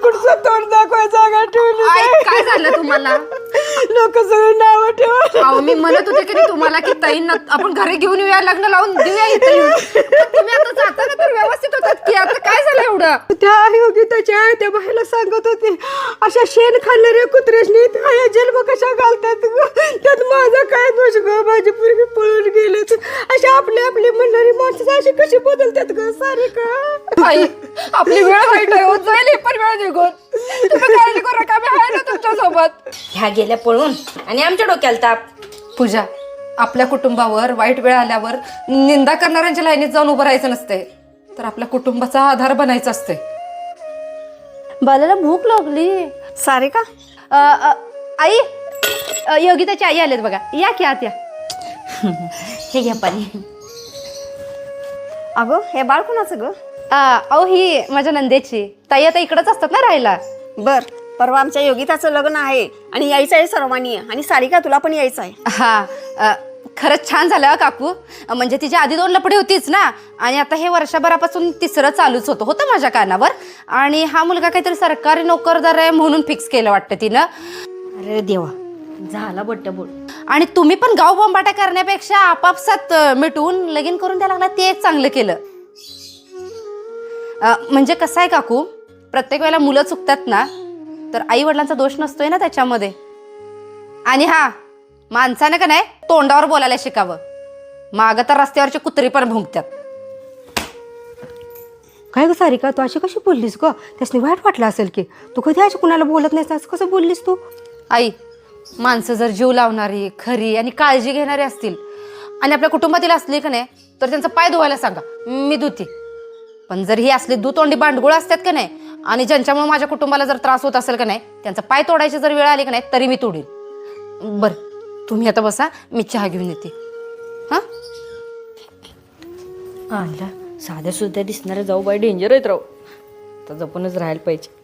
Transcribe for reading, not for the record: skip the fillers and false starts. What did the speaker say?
कुठचं तोंड दाखवाय जागा ठेवली आई काय झालं तुम्हाला? लोक सगळे नाव ठेवा. अहो मी म्हणत होते की तुम्हाला की ताईंना आपण घरी घेऊन येऊया, लग्न लावून देऊया इथे येऊन. पण तुम्ही आता जाताना तर व्यवस्थित होतात की, आता काय झालं एवढं? त्या योगिताच्या आई त्या बाईला सांगत होती अशा शेण खाल्लेल्या कुत्र्याशनी त्या जन्म कशा घालतात ग, त्यात माझा काय दोष ग, माझी पूर्वी पळून गेले. अशा आपली आपली म्हणणारी माणसं अशी कशी बदलतात ग सारिका? आई आपली वेळ वाईट आहे, जाईल ही पण वेळ निघून. तुम्ही काळजी करू नका, मी आहे ना तुमच्या सोबत. ह्या गेल्या पळून आणि आमच्या डोक्याला ताप. पूजा, आपल्या कुटुंबावर वाईट वेळ आल्यावर निंदा करणाऱ्यांच्या लाईनीत जाऊन उभं राहायचं नसते, तर आपल्या कुटुंबाचा आधार बनायचं असते. बालाला भूक लागली. सारिका आई, योगिताची आई आलेत बघा, या की आत या. हे घ्या पाणी. अगं हे बाळ कोणाचं ग? अहो ही माझ्या नंदेची ताई आता इकडंच असतात ना राहायला. बर, परवा आमच्या योगिताचं लग्न आहे आणि यायचं आहे सर्वांनी, आणि सारिका तुला पण यायचं आहे. हा खरंच छान झालं काकू. म्हणजे तिच्या आधी 2 लपडी होतीच ना, आणि आता हे वर्षभरापासून 3रं चालूच होतं माझ्या कानावर. आणि हा मुलगा काहीतरी सरकारी नोकरदार आहे म्हणून फिक्स केलं वाटतं तिनं. अरे देवा, झाला बट्ट बोल. आणि तुम्ही पण गाव बोंबाटा करण्यापेक्षा आपापसात मिटवून लगीन करून द्यायला लागला, ते एक चांगलं केलं. म्हणजे कसं आहे काकू, प्रत्येक वेळेला मुलं चुकतात ना, तर आई वडिलांचा दोष नसतोय ना त्याच्यामध्ये. आणि हा माणसानं का नाही तोंडावर बोलायला शिकावं, मागं तर रस्त्यावरची कुत्री पण भुंकतात. काय ग सारिका, तू अशी कशी बोललीस ग? त्यासनी वाईट वाटलं असेल की, तू कधी अशी कुणाला बोलत नाहीस, असं कसं बोललीस तू? आई, माणसं जर जीव लावणारी, खरी आणि काळजी घेणारी असतील आणि आपल्या कुटुंबातील असली का नाही, तर त्यांचा पाय धुवायला सांगा, मी धुते. पण जर ही असली दुतोंडी बांडगुळ असतात का नाही, आणि ज्यांच्यामुळे माझ्या कुटुंबाला जर त्रास होत असेल का नाही, त्यांचा पाय तोडायची जर वेळ आली का नाही, तरी मी तोडीन. बरं तुम्ही आता बसा, मी चहा घेऊन येते. हां आला साध्या सुद्धा दिसणारे जाऊ बाई डेंजर आहेत राव, तर जपूनच राहायला पाहिजे.